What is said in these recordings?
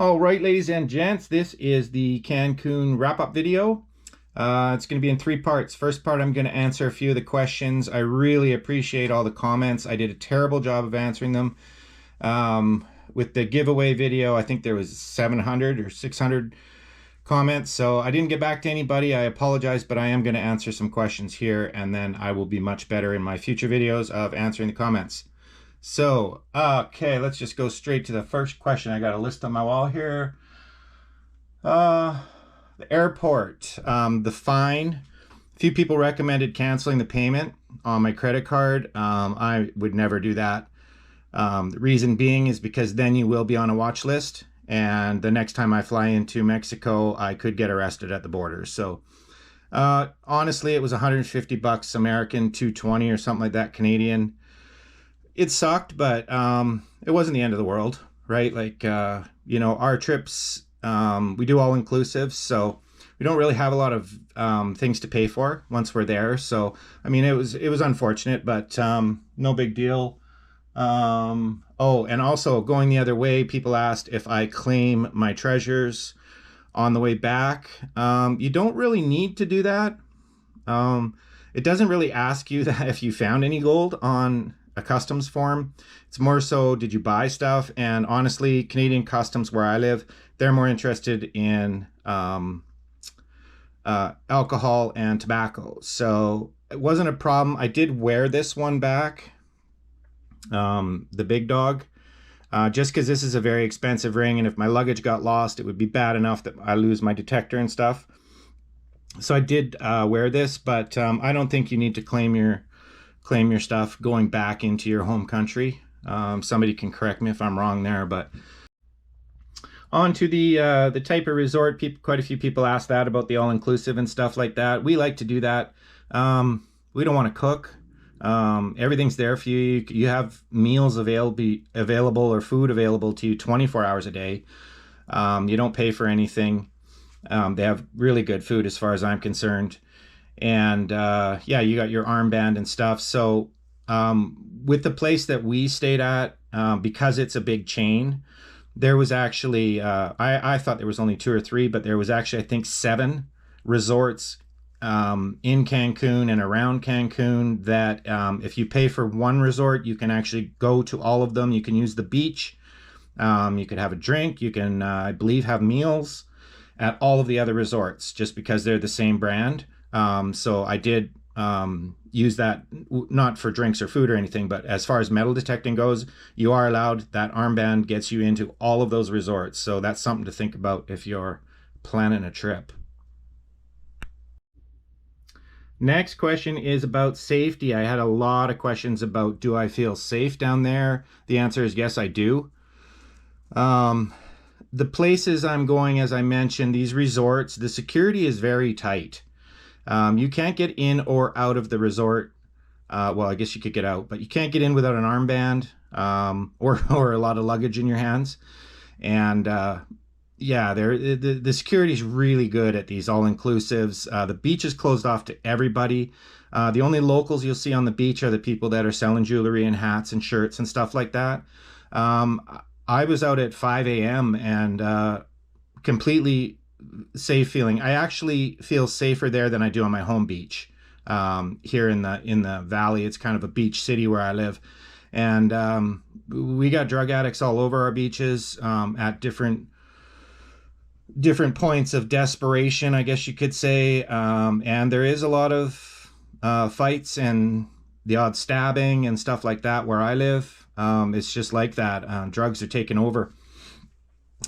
All right, ladies and gents, this is the Cancun wrap-up video. It's going to be in three parts. First part, I'm going to answer a few of the questions. I really appreciate all the comments. I did a terrible job of answering them. With the giveaway video, I think there was 700 or 600 comments, so I didn't get back to anybody. I apologize, but I am going to answer some questions here, and then I will be much better in my future videos of answering the comments. So, okay, let's just go straight to the first question. I got a list on my wall here. The airport, the fine. A few people recommended canceling the payment on my credit card. I would never do that. The reason being is because then you will be on a watch list, and the next time I fly into Mexico, I could get arrested at the border. So, honestly, it was 150 bucks American, 220 or something like that Canadian. It sucked, but it wasn't the end of the world, right? Like, you know, our trips, we do all inclusive, so we don't really have a lot of things to pay for once we're there. So, I mean, it was unfortunate, but no big deal. Oh, and also going the other way, people asked if I claim my treasures on the way back. You don't really need to do that. It doesn't really ask you that if you found any gold on a customs form. It's more so, did you buy stuff? And honestly, Canadian customs where I live, they're more interested in alcohol and tobacco. So it wasn't a problem. I did wear this one back, the big dog, just because this is a very expensive ring, and if my luggage got lost, it would be bad enough that I lose my detector and stuff. So I did wear this, but I don't think you need to claim your stuff going back into your home country. Somebody can correct me if I'm wrong there, but on to the type of resort. Quite a few people ask that about the all-inclusive and stuff like that. We like to do that. We don't want to cook. Everything's there for you. You have meals available or food available to you 24 hours a day. You don't pay for anything. They have really good food as far as I'm concerned. And yeah, you got your armband and stuff. So with the place that we stayed at, because it's a big chain, there was actually, I thought there was only 2 or 3, but there was actually, I think, 7 resorts in Cancun and around Cancun that if you pay for one resort, you can actually go to all of them. You can use the beach. You could have a drink. You can, I believe, have meals at all of the other resorts just because they're the same brand. So I did use that, not for drinks or food or anything, but as far as metal detecting goes, you are allowed. That armband gets you into all of those resorts. So that's something to think about if you're planning a trip. Next question is about safety. I had a lot of questions about, do I feel safe down there? The answer is yes, I do. The places I'm going, as I mentioned, these resorts, the security is very tight. You can't get in or out of the resort. Well, I guess you could get out, but you can't get in without an armband or a lot of luggage in your hands. And yeah, the security is really good at these all-inclusives. The beach is closed off to everybody. The only locals you'll see on the beach are the people that are selling jewelry and hats and shirts and stuff like that. I was out at 5 a.m. and completely safe feeling. I actually feel safer there than I do on my home beach. Here in the valley, it's kind of a beach city where I live, and we got drug addicts all over our beaches at different points of desperation, I guess you could say. And there is a lot of fights and the odd stabbing and stuff like that where I live. It's just like that. Drugs are taking over.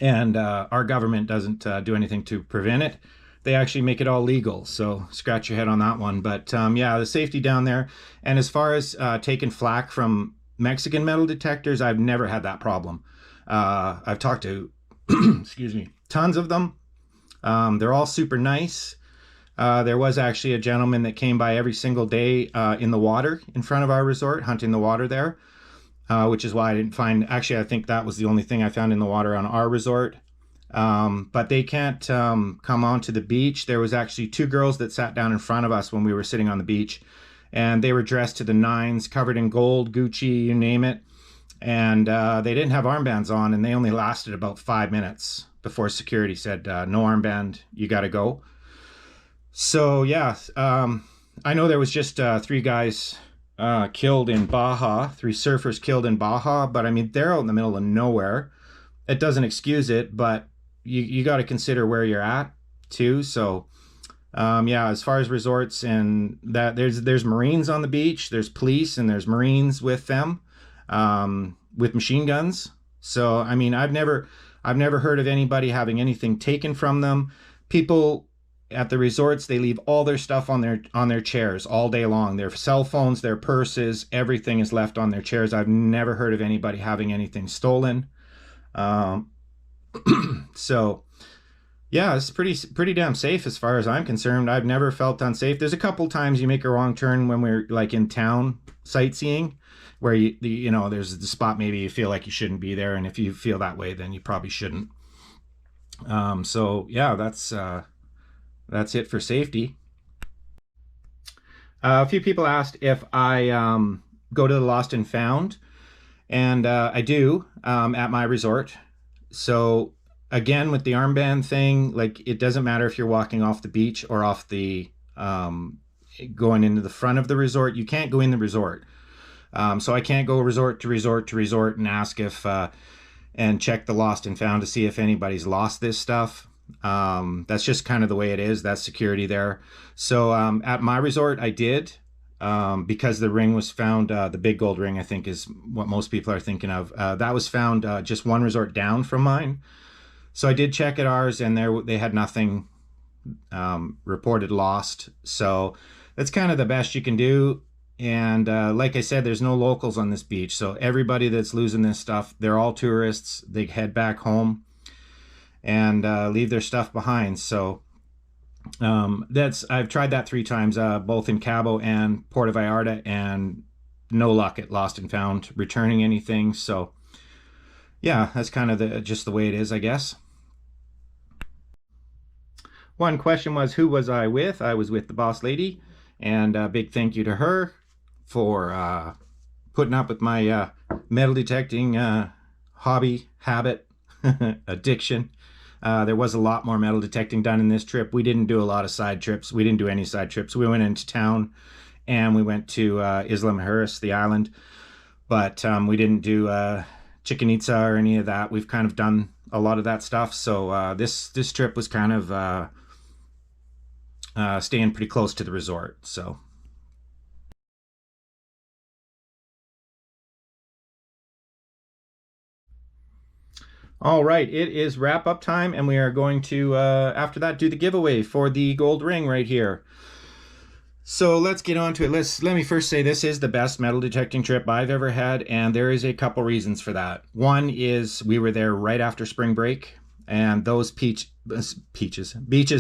And our government doesn't do anything to prevent it. They actually make it all legal. So scratch your head on that one. But yeah, the safety down there. And as far as taking flack from Mexican metal detectors, I've never had that problem. I've talked to, excuse me, tons of them. They're all super nice. There was actually a gentleman that came by every single day in the water in front of our resort, hunting the water there. Which is why I didn't find, actually, I think that was the only thing I found in the water on our resort. But they can't come onto the beach. There was actually 2 girls that sat down in front of us when we were sitting on the beach, and they were dressed to the nines, covered in gold, Gucci, you name it. and they didn't have armbands on, and they only lasted about 5 minutes before security said, no armband, you got to go. So yeah, I know there was just 3 guys killed in Baja, 3 surfers killed in Baja, but I mean, they're out in the middle of nowhere. It doesn't excuse it, but you got to consider where you're at too. So yeah, as far as resorts and that, there's Marines on the beach, there's police, and there's Marines with them, with machine guns. So I mean, I've never heard of anybody having anything taken from them. People at the resorts, they leave all their stuff on their chairs all day long. Their cell phones, their purses, everything is left on their chairs. I've never heard of anybody having anything stolen. Um, so yeah, it's pretty damn safe as far as I'm concerned. I've never felt unsafe. There's a couple times you make a wrong turn when we're like in town sightseeing, where you know, there's the spot maybe you feel like you shouldn't be there, and if you feel that way, then you probably shouldn't. So yeah, that's it for safety. A few people asked if I go to the Lost and Found, and I do at my resort. So again, with the armband thing, like, it doesn't matter if you're walking off the beach or off the going into the front of the resort. You can't go in the resort. So I can't go resort to resort to resort and ask if and check the Lost and Found to see if anybody's lost this stuff. That's just kind of the way it is. That's security there. So at my resort, I did, because the ring was found, the big gold ring, I think, is what most people are thinking of. That was found just one resort down from mine. So I did check at ours, and they had nothing reported lost. So that's kind of the best you can do. And like I said, there's no locals on this beach. So everybody that's losing this stuff, they're all tourists. They head back home and leave their stuff behind. So I've tried that 3 times, both in Cabo and Puerto Vallarta, and no luck at Lost and Found returning anything. So yeah, that's kind of just the way it is, I guess. One question was, who was I with? I was with the boss lady, and a big thank you to her for putting up with my metal detecting hobby, habit, addiction. There was a lot more metal detecting done in this trip. We didn't do a lot of side trips. We didn't do any side trips. We went into town, and we went to Isla Mujeres, the island, but we didn't do Chichen Itza or any of that. We've kind of done a lot of that stuff. So this trip was kind of staying pretty close to the resort. So all right, it is wrap up time, and we are going to after that do the giveaway for the gold ring right here. So let's get on to it. Let me first say this is the best metal detecting trip I've ever had, and there is a couple reasons for that. One is we were there right after spring break, and those beaches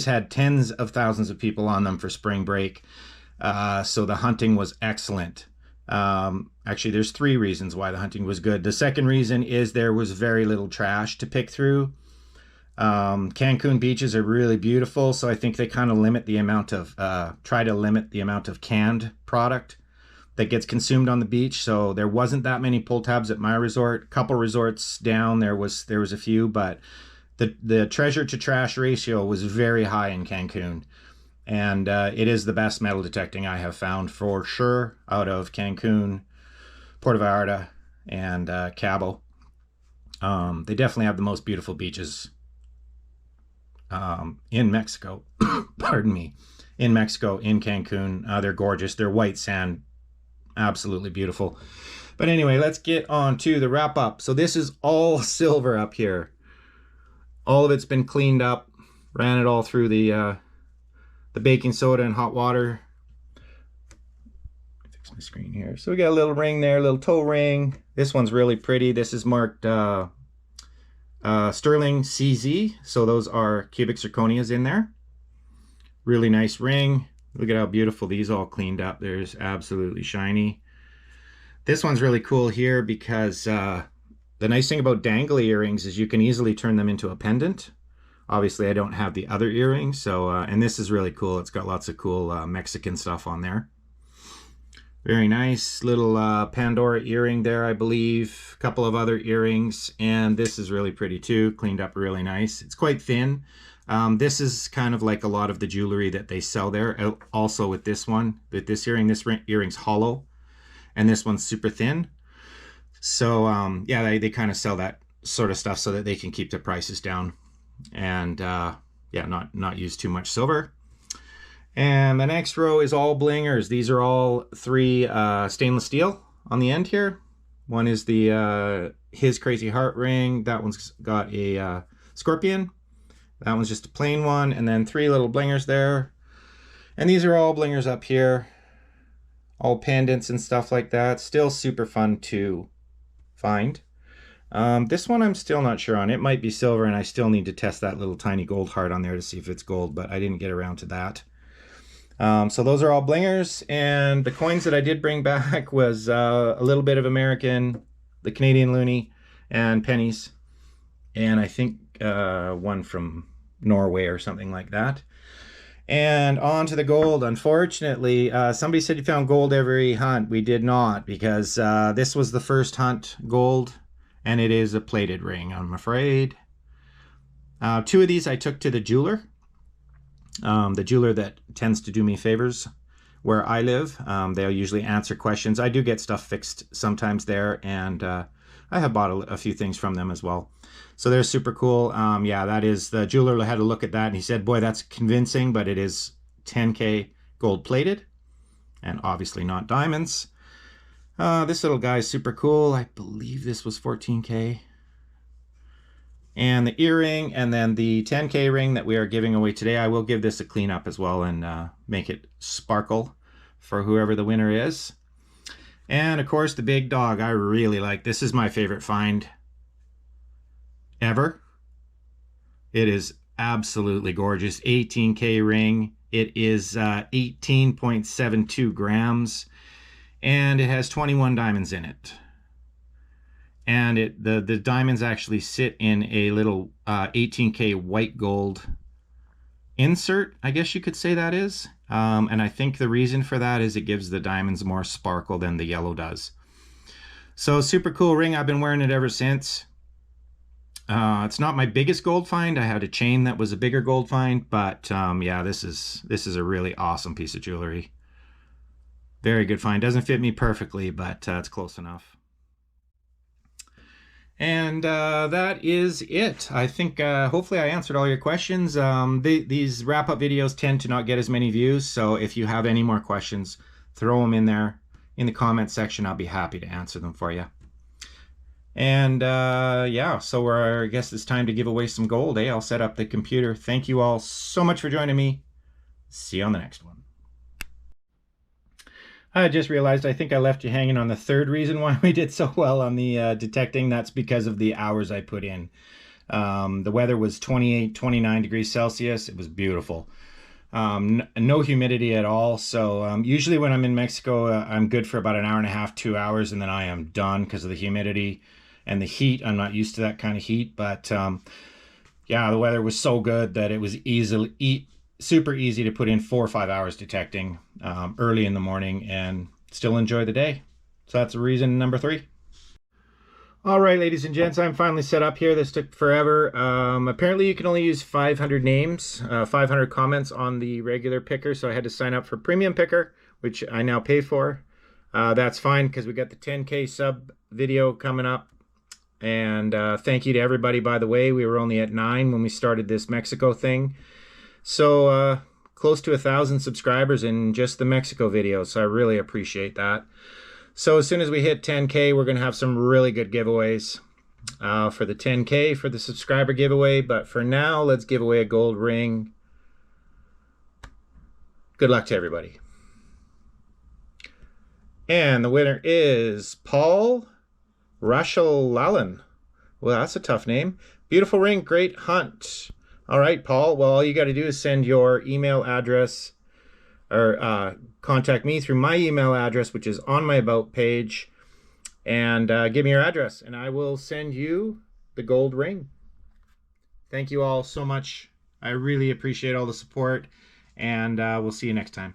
had tens of thousands of people on them for spring break. So the hunting was excellent. Actually, there's 3 reasons why the hunting was good. The second reason is there was very little trash to pick through. Cancun beaches are really beautiful, so I think they kind of limit the amount of try to limit the amount of canned product that gets consumed on the beach. So there wasn't that many pull tabs at my resort. A couple resorts down there was a few, but the treasure to trash ratio was very high in Cancun. And it is the best metal detecting I have found for sure out of Cancun, Puerto Vallarta, and Cabo. They definitely have the most beautiful beaches in Mexico. Pardon me. In Mexico, in Cancun. They're gorgeous. They're white sand. Absolutely beautiful. But anyway, let's get on to the wrap up. So this is all silver up here. All of it's been cleaned up. Ran it all through the baking soda and hot water. Fix my screen here. So we got a little ring there, a little toe ring. This one's really pretty. This is marked Sterling CZ. So those are cubic zirconias in there. Really nice ring. Look at how beautiful these all cleaned up. There's absolutely shiny. This one's really cool here because the nice thing about dangly earrings is you can easily turn them into a pendant. Obviously, I don't have the other earrings, so and this is really cool. It's got lots of cool Mexican stuff on there. Very nice little Pandora earring there, I believe. A couple of other earrings, and this is really pretty too. Cleaned up really nice. It's quite thin. This is kind of like a lot of the jewelry that they sell there. Also with this one, with this earring's hollow, and this one's super thin. So yeah, they kind of sell that sort of stuff so that they can keep the prices down, and yeah, not use too much silver. And the next row is all blingers. These are all 3 stainless steel on the end here. One is the his crazy heart ring. That one's got a scorpion. That one's just a plain one, and then 3 little blingers there. And these are all blingers up here, all pendants and stuff like that. Still super fun to find. This one I'm still not sure on. It might be silver, and I still need to test that little tiny gold heart on there to see if it's gold, but I didn't get around to that. So those are all blingers, and the coins that I did bring back was a little bit of American, the Canadian loonie, and pennies, and I think one from Norway or something like that. And on to the gold. Unfortunately, somebody said you found gold every hunt. We did not, because this was the first hunt gold, and it is a plated ring, I'm afraid. 2 of these I took to the jeweler. The jeweler that tends to do me favors where I live. They'll usually answer questions. I do get stuff fixed sometimes there, and I have bought a few things from them as well. So they're super cool. Yeah, that is, the jeweler had a look at that, and he said, boy, that's convincing, but it is 10K gold plated, and obviously not diamonds. This little guy is super cool. I believe this was 14K. And the earring, and then the 10K ring that we are giving away today. I will give this a clean up as well and make it sparkle for whoever the winner is. And of course, the big dog. I really like this. Is my favorite find ever. It is absolutely gorgeous. 18K ring. It is 18.72 grams, and it has 21 diamonds in it. And the diamonds actually sit in a little 18K white gold insert, I guess you could say that is. And I think the reason for that is it gives the diamonds more sparkle than the yellow does. So super cool ring. I've been wearing it ever since. It's not my biggest gold find. I had a chain that was a bigger gold find, but yeah, this is a really awesome piece of jewelry. Very good find. Doesn't fit me perfectly, but it's close enough. And that is it. I think hopefully I answered all your questions. These wrap-up videos tend to not get as many views, so if you have any more questions, throw them in there in the comment section. I'll be happy to answer them for you. And yeah, so I guess it's time to give away some gold. I'll set up the computer. Thank you all so much for joining me. See you on the next one. I just realized I think I left you hanging on the 3rd reason why we did so well on the detecting. That's because of the hours I put in. The weather was 28, 29 degrees Celsius. It was beautiful. No humidity at all. So usually when I'm in Mexico, I'm good for about an hour and a half, 2 hours, and then I am done because of the humidity and the heat. I'm not used to that kind of heat, but yeah, the weather was so good that it was super easy to put in 4 or 5 hours detecting early in the morning and still enjoy the day. So that's reason number 3. All right, ladies and gents, I'm finally set up here. This took forever. Apparently you can only use 500 names, 500 comments on the regular picker, so I had to sign up for premium picker, which I now pay for. That's fine because we got the 10K sub video coming up. And thank you to everybody, by the way. We were only at 9 when we started this Mexico thing. So close to 1,000 subscribers in just the Mexico video, so I really appreciate that. So as soon as we hit 10K, we're going to have some really good giveaways for the 10K for the subscriber giveaway. But for now, let's give away a gold ring. Good luck to everybody. And the winner is Paul Rashalallen. Well, that's a tough name. Beautiful ring, great hunt. All right, Paul. Well, all you got to do is send your email address or contact me through my email address, which is on my About page, and give me your address, and I will send you the gold ring. Thank you all so much. I really appreciate all the support, and we'll see you next time.